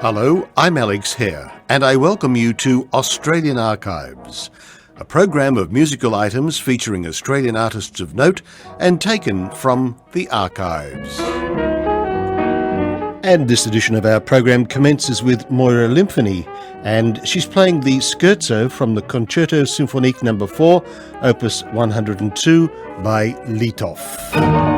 Hello, I'm Alex Hare, and I welcome you to Australian Archives, a program of musical items featuring Australian artists of note and taken from the archives. And this edition of our program commences with Moira Lymphony, and she's playing the Scherzo from the Concerto Symphonique No. 4, Opus 102 by Litov.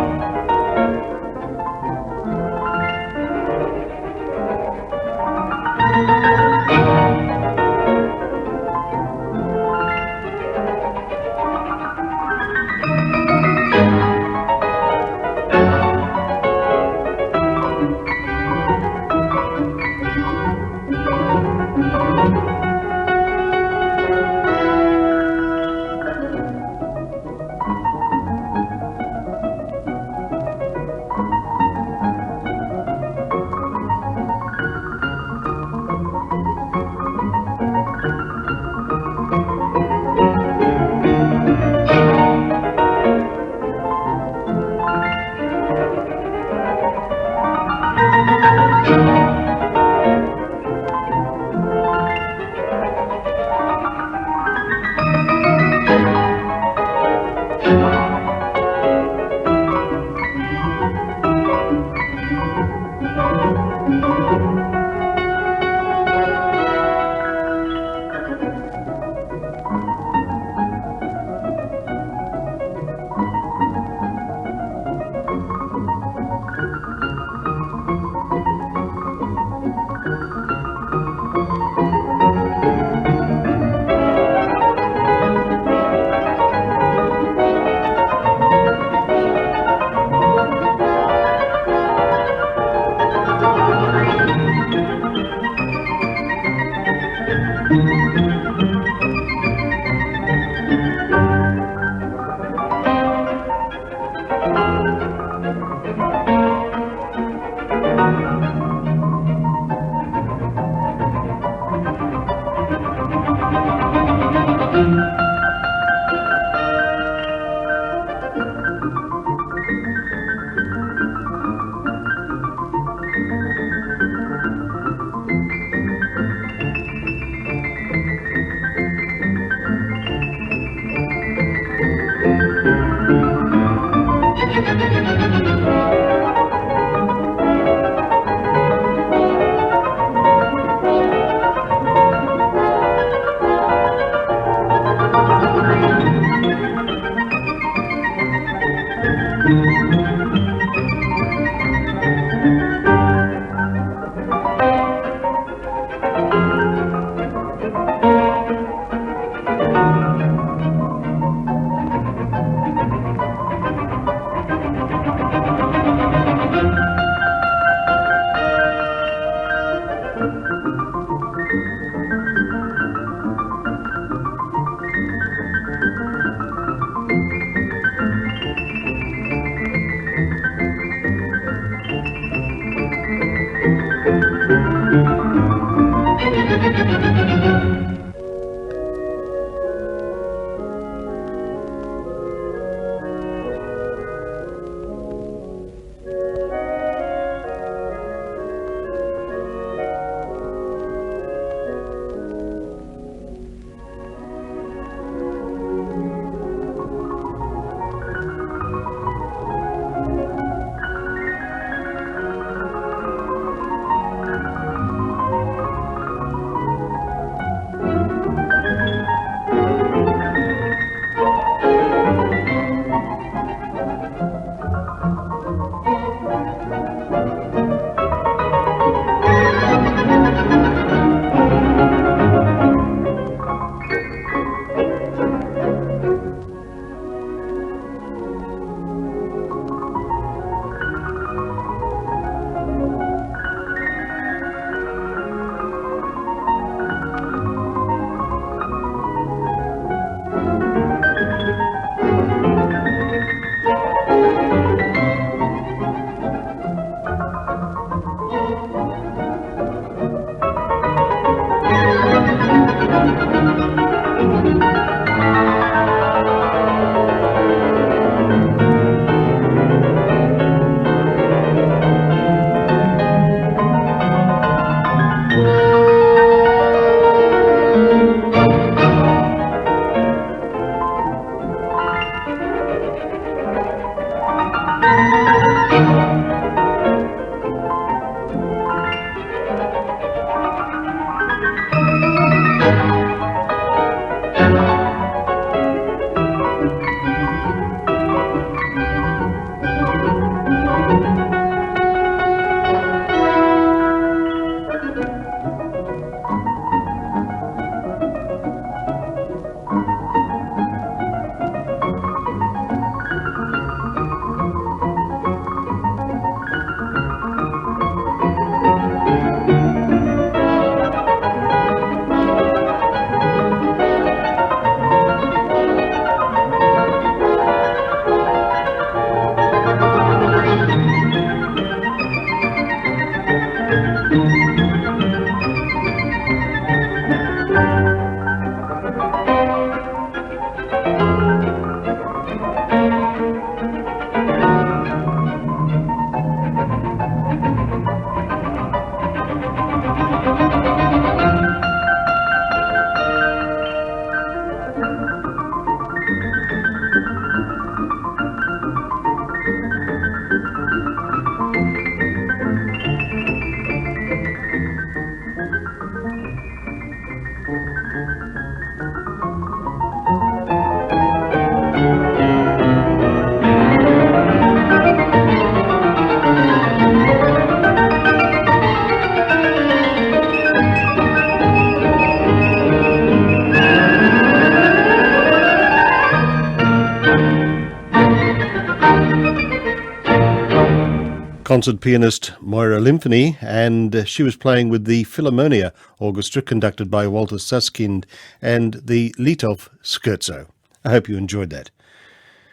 sponsored pianist Moira Lymphony, and she was playing with the Philharmonia Orchestra conducted by Walter Susskind and the Litoff Scherzo. I hope you enjoyed that.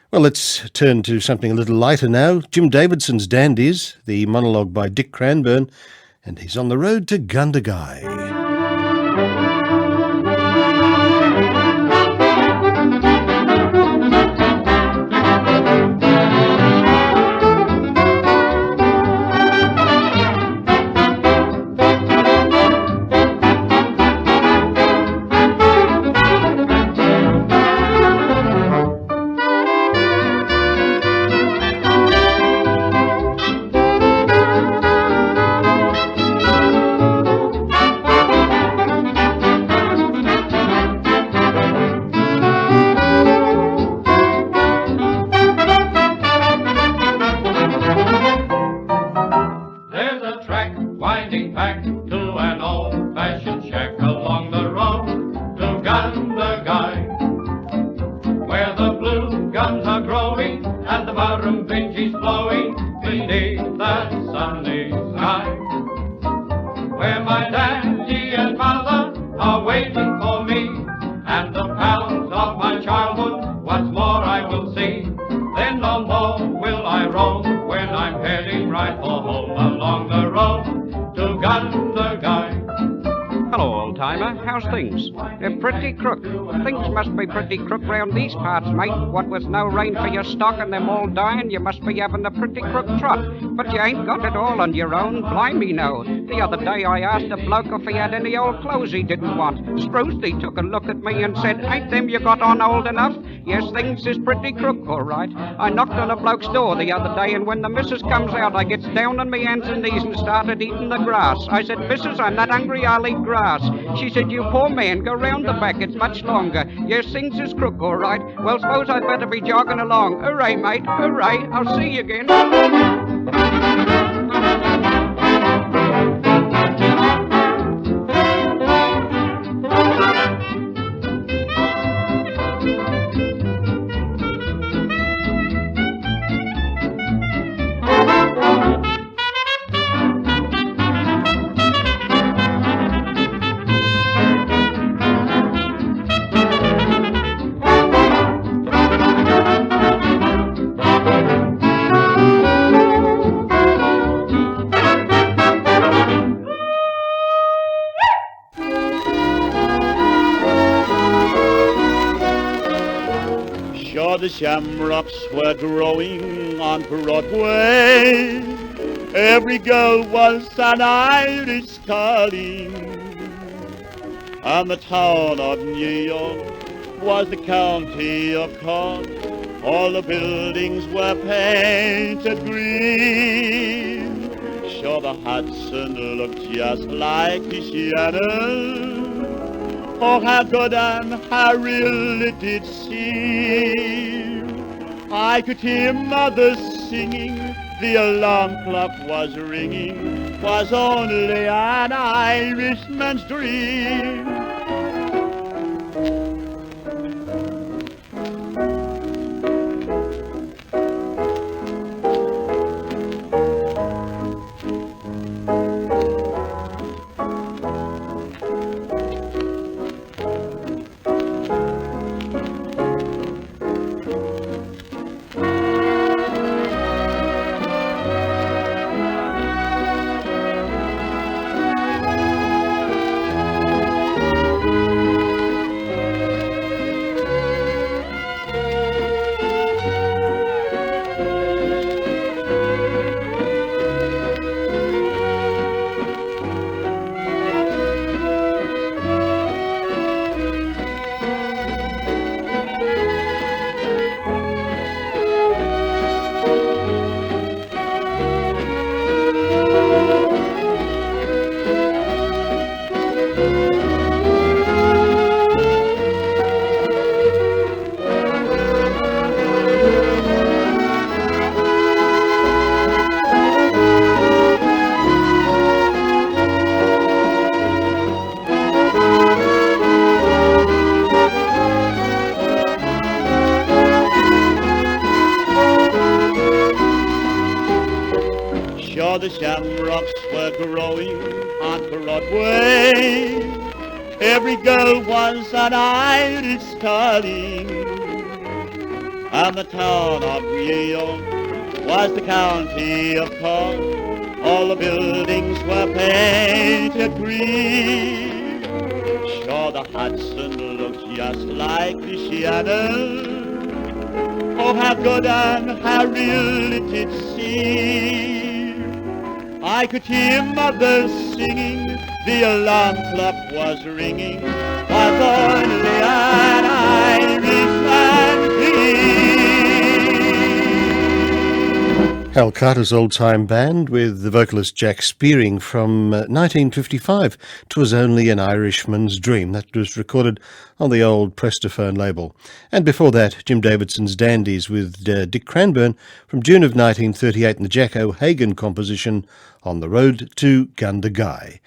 Well, let's turn to something a little lighter now. Jim Davidson's Dandies, the monologue by Dick Cranbourne, and he's on the road to Gundagai. Pretty crook round these parts, mate. What with no rain for your stock and them all dying, you must be having a pretty crook trot. But you ain't got it all on your own, blimey no. The other day I asked a bloke if he had any old clothes he didn't want. Sprucely took a look at me and said, ain't them you got on old enough? Yes, things is pretty crook, all right. I knocked on a bloke's door the other day, and when the missus comes out, I gets down on me hands and knees and started eating the grass. I said, Missus, I'm not hungry, I'll eat grass. She said, you poor man, go round the back, it's much longer. Yes, things is crook, all right. Well, suppose I'd better be jogging along. Hooray, mate, hooray, I'll see you again. The shamrocks were growing on Broadway. Every girl was an Irish calling, and the town of New York was the county of Cork. All the buildings were painted green. Sure, the Hudson looked just like the Shannon. Oh, how good and how real it did seem. I could hear mother singing, the alarm clock was ringing, was only an Irishman's dream. were growing on Broadway. Every girl was an Irish darling, and the town of Rio was the county of Cork. All the buildings were painted green. Sure, the Hudson looked just like the Shannon. Oh, how good and how real it did seem. I could hear mothers singing, the alarm clock was ringing, was only an Irishman dream. Hal Carter's old-time band with the vocalist Jack Spearing from 1955. 'Twas Only an Irishman's Dream. That was recorded on the old Prestaphone label. And before that, Jim Davidson's Dandies with Dick Cranbourne from June of 1938 and the Jack O'Hagan composition On the Road to Gundagai.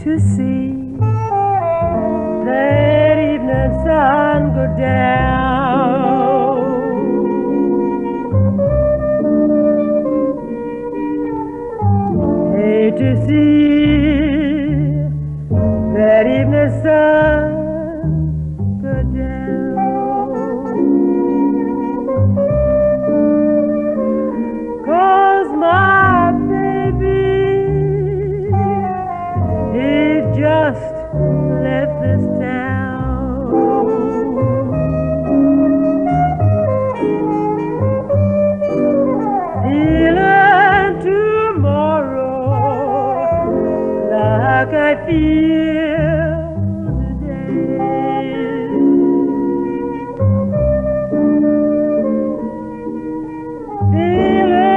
To see that evening sun go down, hate to see that evening sun go down, 'cause my baby just left this town. Feeling tomorrow like I feel today. Feeling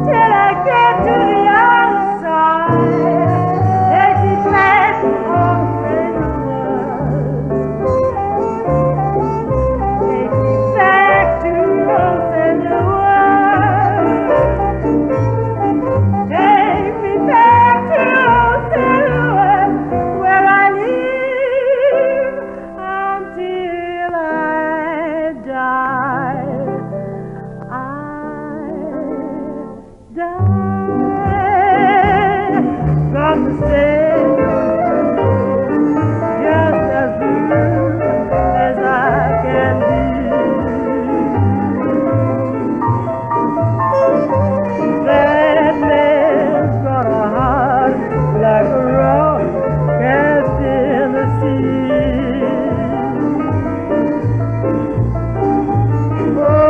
till I get to the other side. Take me back home where you was. Take me back to home where you was. Take me back to home where I live until I die. I die from the stage, just as blue as I can be. That man's got a heart like a rock cast in the sea. Oh,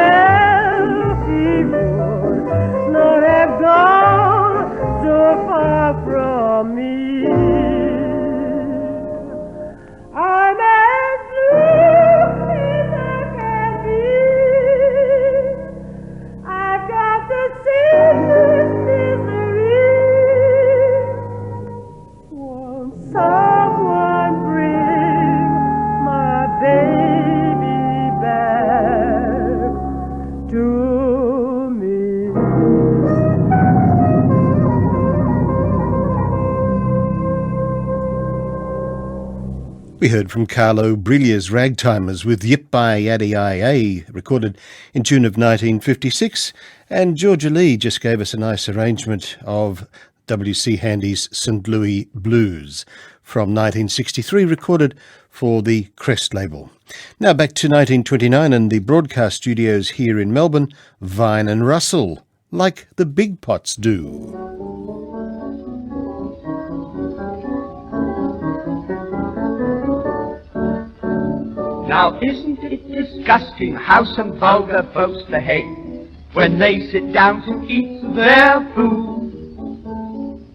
else he would not have gone so far from me. I'm as blue as I can be. I've got the secret misery. Won't someone bring my baby back to me? We heard from Carlo Briglia's Ragtimers with Yip By Yaddy I, recorded in June of 1956, and Georgia Lee just gave us a nice arrangement of W.C. Handy's St. Louis Blues from 1963, recorded for the Crest label. Now back to 1929 and the broadcast studios here in Melbourne, Vine and Russell, Like the Big Pots Do. Now isn't it disgusting how some vulgar folks behave when they sit down to eat their food?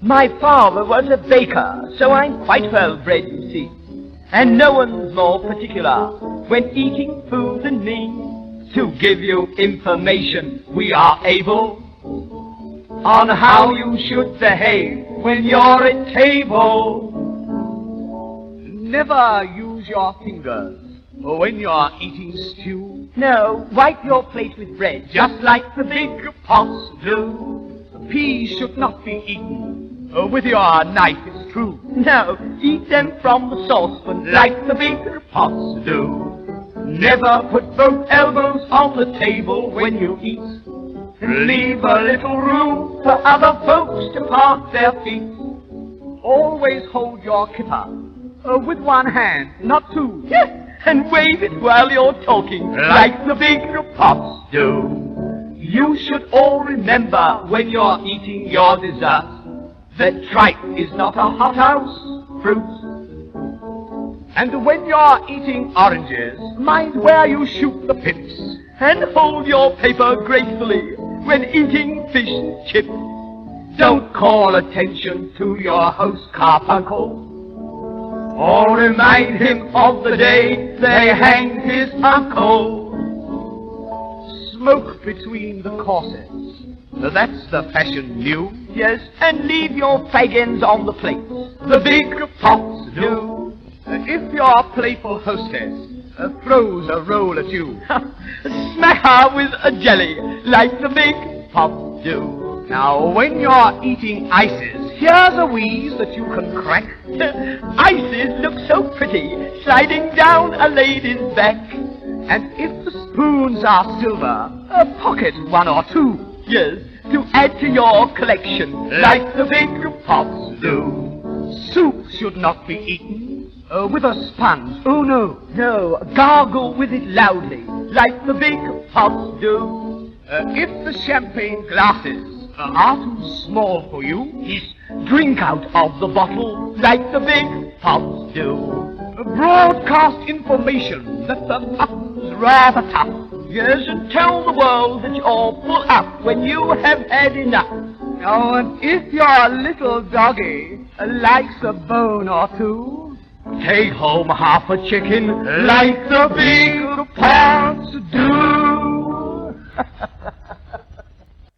My father was a baker, so I'm quite well bred, you see. And no one's more particular when eating food than me. To give you information, we are able on how you should behave when you're at table. Never use your fingers when you're eating stew. No, wipe your plate with bread, just like the big pots do. Peas should not be eaten with your knife, it's true. No, eat them from the saucepan, like the big pots do. Never put both elbows on the table when you eat. Leave a little room for other folks to park their feet. Always hold your kipper with one hand, not two. Yes, and wave it while you're talking, like the big pots do. You should all remember when you're eating your dessert that tripe is not a hothouse fruit. And when you're eating oranges, mind where you shoot the pips, and hold your paper gracefully when eating fish and chips. Don't call attention to your host carbuncle, or remind him of the day they hanged his uncle. Smoke between the corsets, that's the fashion new. Yes, and leave your fag ends on the plates, the big pots do. If your playful hostess throws a roll at you, smack her with a jelly, like the big pots do. Now, when you're eating ices, here's a wheeze that you can crack. Ices look so pretty, sliding down a lady's back. And if the spoons are silver, pocket one or two, yes, to add to your collection, like the big pots do. Soup should not be eaten with a sponge. Oh, no, no, gargle with it loudly, like the big pots do. If the champagne glasses are too small for you, yes, drink out of the bottle, like the big pots do. Broadcast information that the mutton's rather tough. Yes, and tell the world that you're full up when you have had enough. Oh, and if your little doggy likes a bone or two, take home half a chicken, like the big pots do.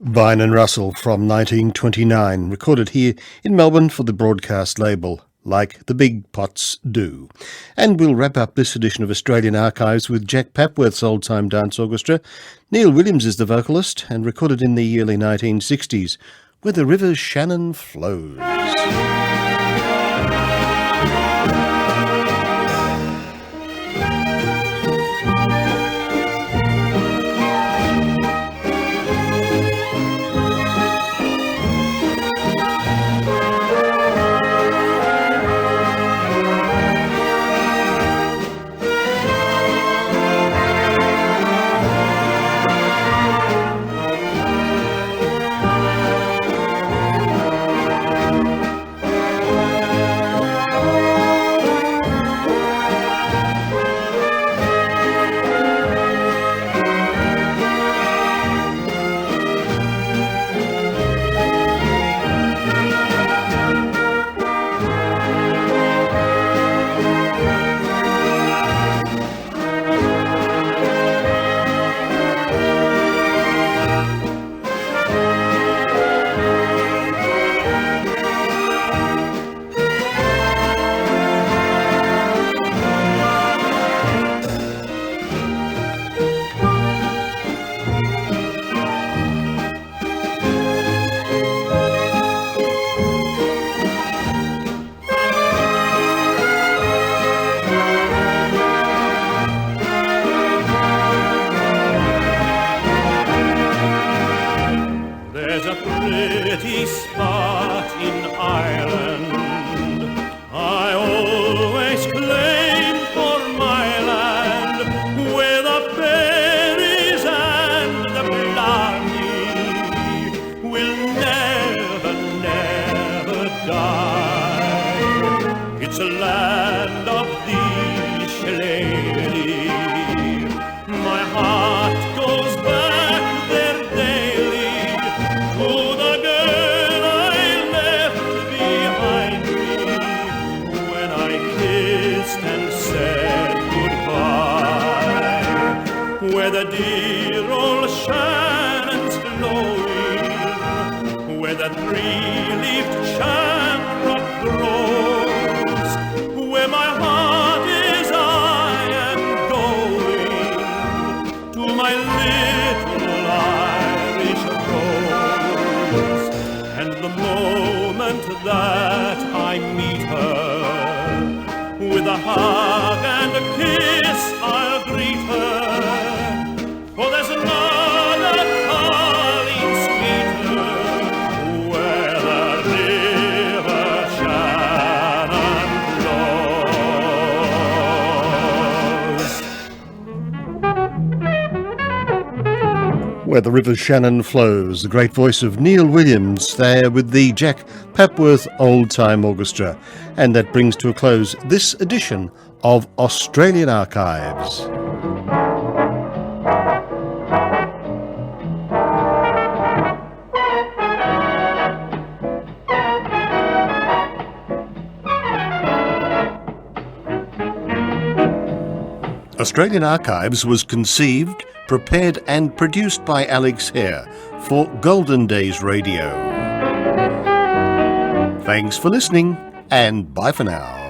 Vine and Russell from 1929, recorded here in Melbourne for the broadcast label, Like the Big Pots Do. And we'll wrap up this edition of Australian Archives with Jack Papworth's Old Time Dance Orchestra. Neil Williams is the vocalist and recorded in the early 1960s, Where the River Shannon Flows. Where the dear old Shannon's flowing, where the three-leaved shamrock grows, where my heart is, I am going to my little Irish rose. And the moment that I meet her, with a hug and a kiss I'll greet her. For there's another calling sweeter, where the river Shannon flows. Where the River Shannon Flows, the great voice of Neil Williams there with the Jack Papworth Old Time Orchestra. And that brings to a close this edition of Australian Archives. Australian Archives was conceived, prepared and produced by Alex Hare for Golden Days Radio. Thanks for listening and bye for now.